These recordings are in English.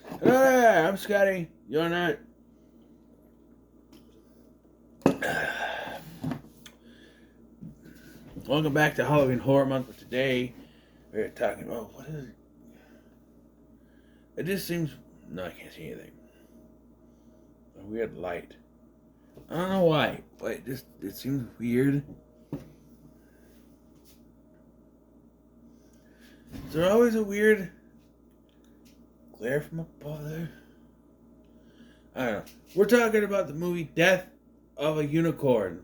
Hey, I'm Scotty. You're not. Welcome back to Halloween Horror Month. But today we're talking about what is it? It just seems. No, I can't see anything. A weird light. I don't know why. But it seems weird. Is there always a weird glare from above there? I don't know. We're talking about the movie Death of a Unicorn,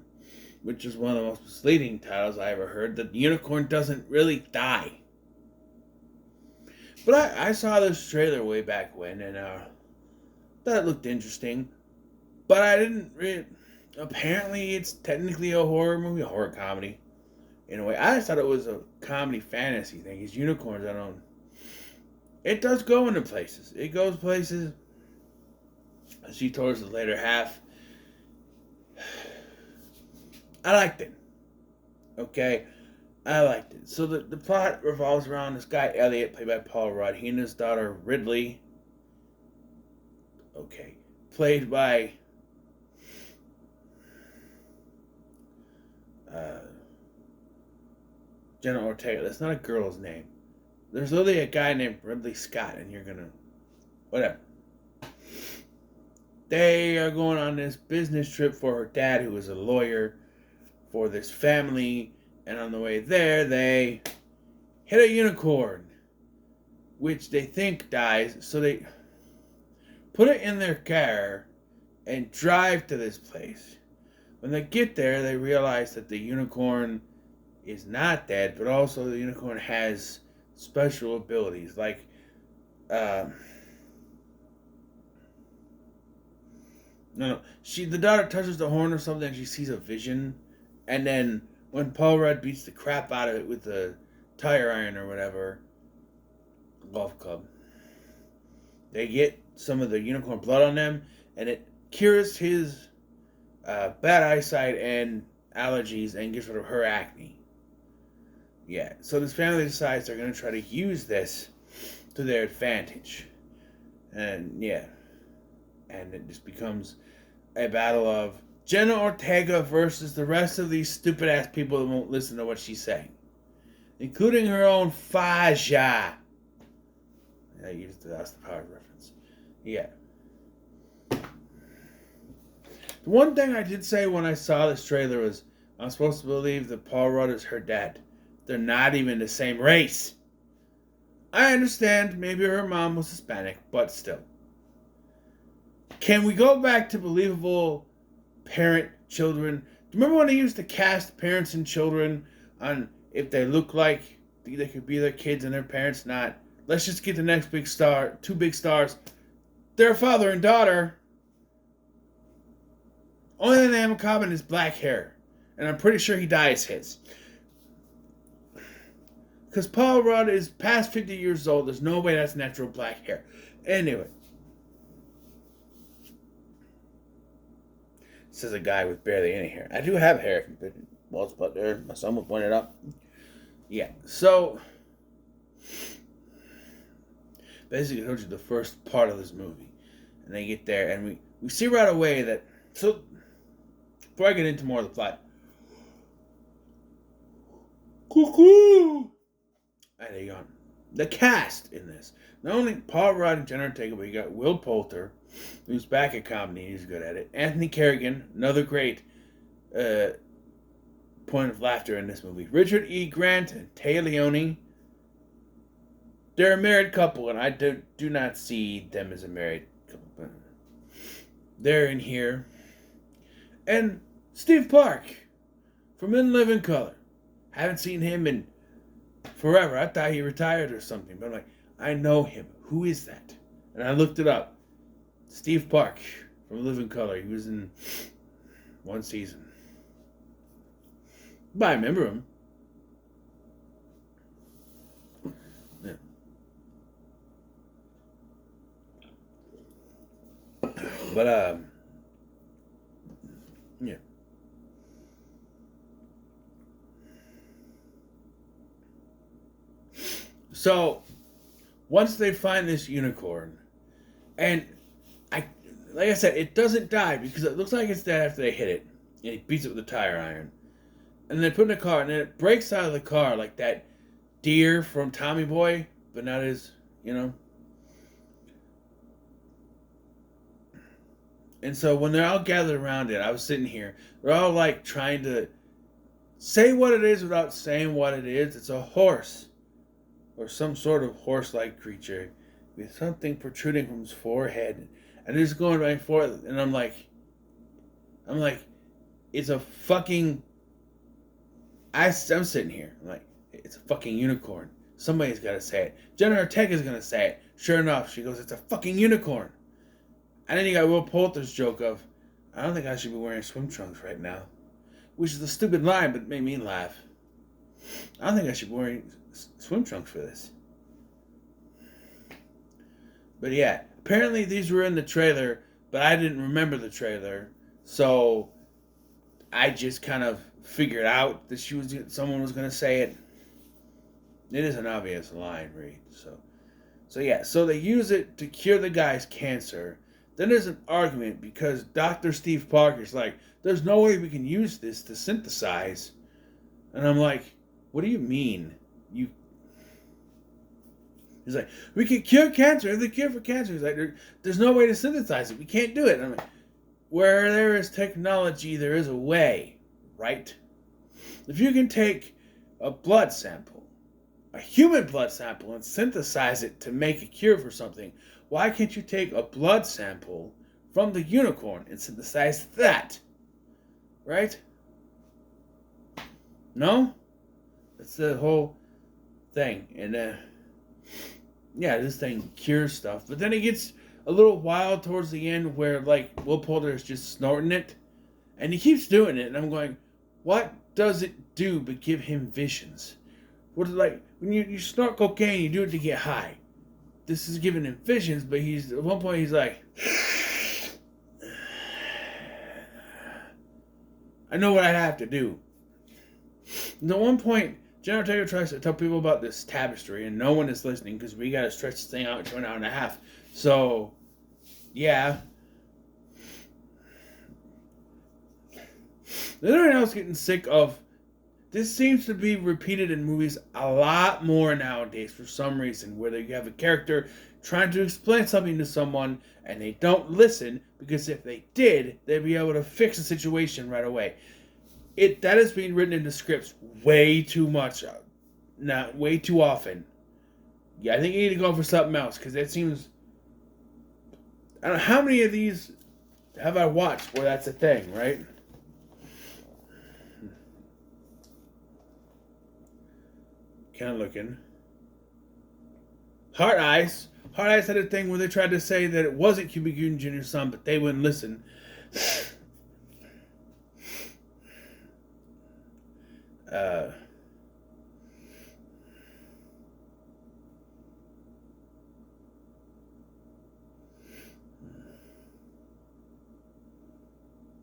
which is one of the most misleading titles I ever heard. The unicorn doesn't really die. But I saw this trailer way back when, and thought it looked interesting. But I didn't really. Apparently, it's technically a horror movie, a horror comedy. In a way, I just thought it was a comedy fantasy thing. These unicorns, I don't. It does go into places. It goes places. I see towards the later half. I liked it. Okay, I liked it. So the plot revolves around this guy Elliot, played by Paul Rudd. He and his daughter Ridley. Okay, played by uh, Jenna Ortega. That's not a girl's name. There's literally a guy named Ridley Scott, and you're gonna whatever. They are going on this business trip for her dad, who is a lawyer for this family, and on the way there, they hit a unicorn, which they think dies, so they put it in their car and drive to this place. When they get there, they realize that the unicorn is not dead, but also the unicorn has special abilities, like no, the daughter touches the horn or something, and she sees a vision, and then when Paul Rudd beats the crap out of it with the tire iron or whatever, golf club, they get some of the unicorn blood on them, and it cures his bad eyesight and allergies and gets rid of her acne. Yeah, so this family decides they're going to try to use this to their advantage. And yeah, and it just becomes a battle of Jenna Ortega versus the rest of these stupid ass people that won't listen to what she's saying, including her own Faja. I used the Austin Powers reference. Yeah. The one thing I did say when I saw this trailer was I'm supposed to believe that Paul Rudd is her dad. They're not even the same race. I understand maybe her mom was Hispanic, but still. Can we go back to believable parent-children? Do you remember when they used to cast parents and children on if they look like they could be their kids and their parents not? Let's just get the next big star, two big stars. They're father and daughter. Only thing they have in common is black hair. And I'm pretty sure he dyes his. Because Paul Rudd is past 50 years old. There's no way that's natural black hair. Anyway. This is a guy with barely any hair. I do have hair. Well, it's but there. My son will point it up. Yeah. So, basically, I told you the first part of this movie. And they get there, and we see right away that... So, before I get into more of the plot... Cuckoo! And there you go. The cast in this. Not only Paul Rudd and Jenna Ortega, but you got Will Poulter, who's back at comedy. He's good at it. Anthony Kerrigan, another great point of laughter in this movie. Richard E. Grant and Taya Leone. They're a married couple, and I do not see them as a married couple. They're in here. And Steve Park from In Living Color. Haven't seen him in forever. I thought he retired or something. But I'm like, I know him. Who is that? And I looked it up. Steve Park from Living Color. He was in one season. But I remember him. Yeah. But, yeah. So, once they find this unicorn, And I, like I said, it doesn't die because it looks like it's dead after they hit it. And he beats it with a tire iron. And they put it in the car, and then it breaks out of the car like that deer from Tommy Boy, but not as, you know. And so when they're all gathered around it, I was sitting here. They're all like trying to say what it is without saying what it is. It's a horse. Or some sort of horse-like creature with something protruding from his forehead. And they're just going back and forth. And I'm like, it's a fucking... I'm sitting here. I'm like, it's a fucking unicorn. Somebody's got to say it. Jenna Ortega's going to say it. Sure enough, she goes, it's a fucking unicorn. And then you got Will Poulter's joke of, I don't think I should be wearing swim trunks right now. Which is a stupid line, but it made me laugh. I don't think I should be wearing swim trunks for this. But yeah, apparently these were in the trailer, but I didn't remember the trailer. So I just kind of figured out that someone was going to say it. It is an obvious line, right? So yeah, so they use it to cure the guy's cancer. Then there's an argument because Dr. Steve Parker's like, there's no way we can use this to synthesize. And I'm like, what do you mean? He's like, we can cure cancer. There's the cure for cancer. He's like, there's no way to synthesize it. We can't do it. And I'm like, where there is technology, there is a way, right? If you can take a blood sample, a human blood sample, and synthesize it to make a cure for something, why can't you take a blood sample from the unicorn and synthesize that? Right? No? That's the whole thing. And, yeah, this thing cures stuff. But then it gets a little wild towards the end where, like, Will Poulter is just snorting it. And he keeps doing it. And I'm going, what does it do but give him visions? What is like, when you snort cocaine, you do it to get high. This is giving him visions, but at one point he's like, I know what I have to do. And at one point, Jenna Ortega tries to tell people about this tapestry, and no one is listening because we got to stretch this thing out to an hour and a half. So, yeah. Everyone else getting sick of. This seems to be repeated in movies a lot more nowadays for some reason, where you have a character trying to explain something to someone and they don't listen, because if they did, they'd be able to fix the situation right away. That is being written into scripts way too much, way too often. Yeah, I think you need to go for something else, because it seems... I don't know, how many of these have I watched where that's a thing, right? Kind of looking. Heart Eyes. Heart Eyes had a thing where they tried to say that it wasn't Cuba Gooding Jr.'s son, but they wouldn't listen.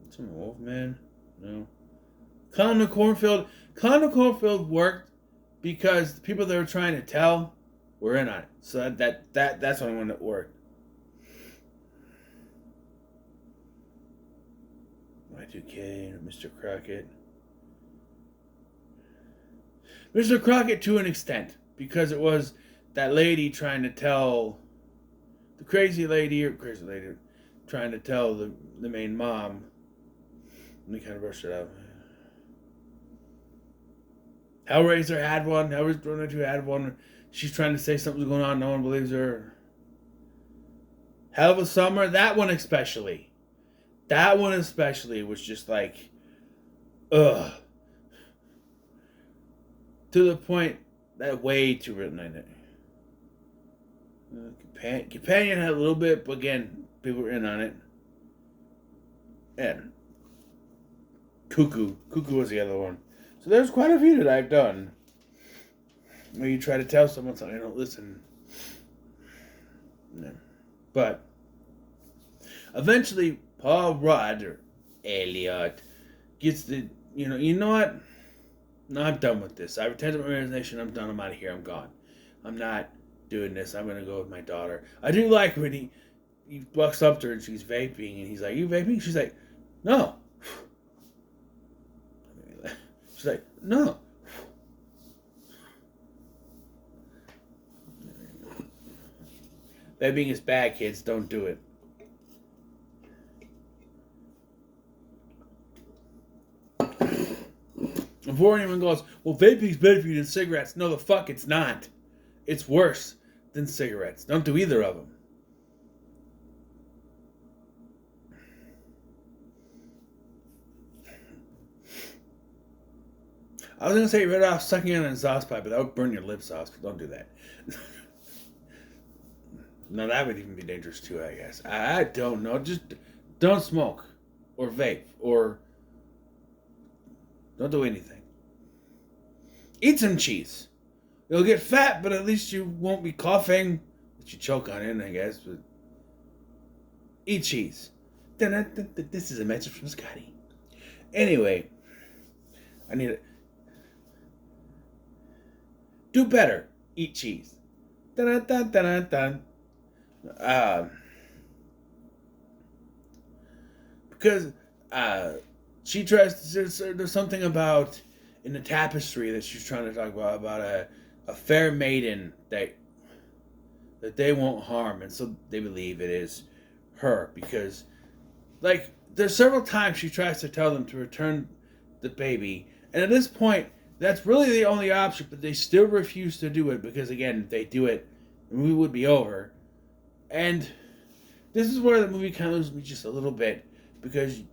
Some Wolfman? No. Clown in the Cornfield. Clown in the Cornfield worked because the people they were trying to tell were in on it. So that's the only one that worked. Y2K, Mr. Crockett. Mr. Crockett to an extent, because it was that lady trying to tell the crazy lady trying to tell the main mom. Let me kind of brush it up. Hellraiser had one. Hellraiser 2 had one. She's trying to say something's going on. No one believes her. Hell of a Summer. That one especially. That one especially was just like, ugh. To the point that way too written in it. Companion had a little bit, but again, people were in on it. And Cuckoo. Cuckoo was the other one. So there's quite a few that I've done where you try to tell someone something, they don't listen. No. But eventually, Paul Rudd, or Elliot, gets the, you know what? No, I'm done with this. I retented my resignation. I'm done. I'm out of here. I'm gone. I'm not doing this. I'm going to go with my daughter. I do like when he walks up to her and she's vaping, and he's like, "You vaping?" She's like, "No." She's like, "No." Vaping is bad, kids. Don't do it. Before anyone goes, well, vaping's better for you than cigarettes. No, the fuck it's not. It's worse than cigarettes. Don't do either of them. I was going to say right off sucking on an exhaust pipe, but that would burn your lips off, so don't do that. No, that would even be dangerous too, I guess. I don't know. Just don't smoke or vape or don't do anything. Eat some cheese. You'll get fat, but at least you won't be coughing. But you choke on it, I guess. But eat cheese. This is a message from Scotty. Anyway, I need it. Do better. Eat cheese. Because she tries. There's something about in the tapestry that she's trying to talk about a fair maiden that they won't harm, and so they believe it is her because, like, there's several times she tries to tell them to return the baby, and at this point, that's really the only option, but they still refuse to do it because, again, if they do it, the movie would be over, and this is where the movie kind of loses me just a little bit because.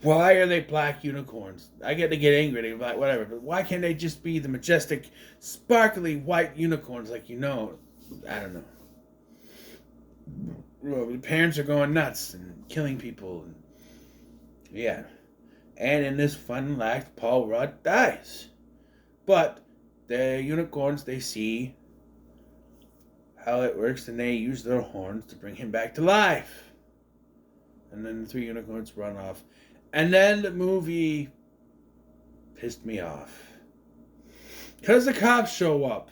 Why are they black unicorns? I get to get angry, they like whatever, but why can't they just be the majestic, sparkly white unicorns like I don't know. Well, the parents are going nuts and killing people. And, yeah. And in this fun act, Paul Rudd dies. But the unicorns, they see how it works and they use their horns to bring him back to life. And then the 3 unicorns run off. And then the movie pissed me off. Because the cops show up.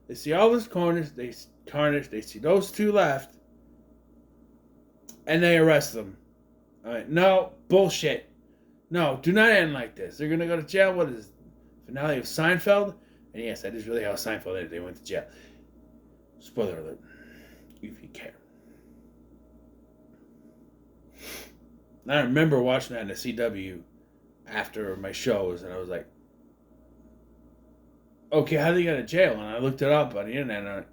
They see all this carnage. They see those 2 left. And they arrest them. Alright, no, bullshit. No, do not end like this. They're going to go to jail. What is the finale of Seinfeld? And yes, that is really how Seinfeld ended. They went to jail. Spoiler alert. If you care. I remember watching that in the CW after my shows, and I was like, okay, how did they get to jail? And I looked it up on the internet, and I'm like,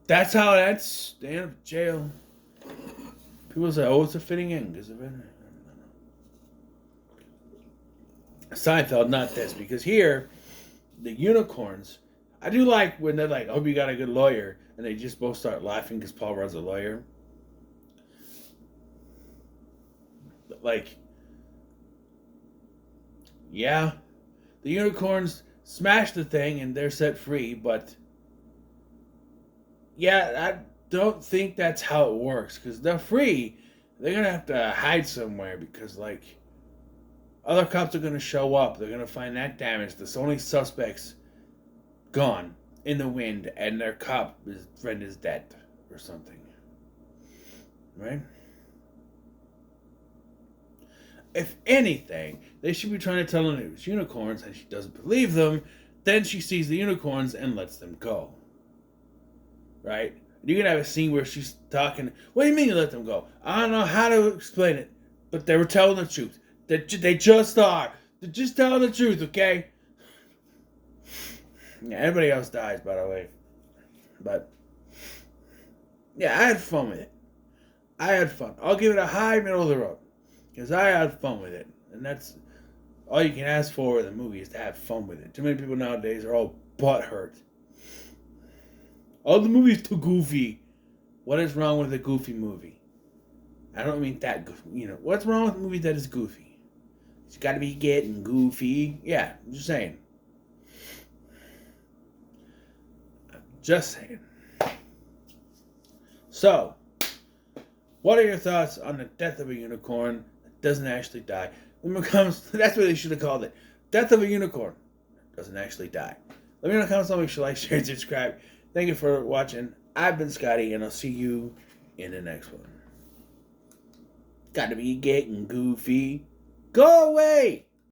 that's how that's the end of jail. People say, oh, it's a fitting end because of it. Seinfeld, not this, because here, the unicorns, I do like when they're like, oh, you got a good lawyer, and they just both start laughing because Paul Rudd's a lawyer. Like, yeah, the unicorns smash the thing and they're set free, but yeah, I don't think that's how it works because they're free. They're gonna have to hide somewhere because, like, other cops are gonna show up. They're gonna find that damage. The only suspects gone in the wind, and their friend is dead or something, right? If anything, they should be trying to tell her it was unicorns and she doesn't believe them. Then she sees the unicorns and lets them go. Right? You can have a scene where she's talking. What do you mean you let them go? I don't know how to explain it, but they were telling the truth. They just are. They're just telling the truth, okay? Yeah, everybody else dies, by the way. But, yeah, I had fun with it. I had fun. I'll give it a high middle of the road. Because I had fun with it. And that's all you can ask for with a movie is to have fun with it. Too many people nowadays are all butthurt. Oh, the movie's too goofy. What is wrong with a goofy movie? I don't mean that goofy. What's wrong with a movie that is goofy? It's got to be getting goofy. Yeah, I'm just saying. Just saying. So, what are your thoughts on the death of a unicorn that doesn't actually die? That's what they should have called it. Death of a unicorn doesn't actually die. Let me know in the comments. Make sure you like, share, and subscribe. Thank you for watching. I've been Scotty, and I'll see you in the next one. Gotta be getting goofy. Go away!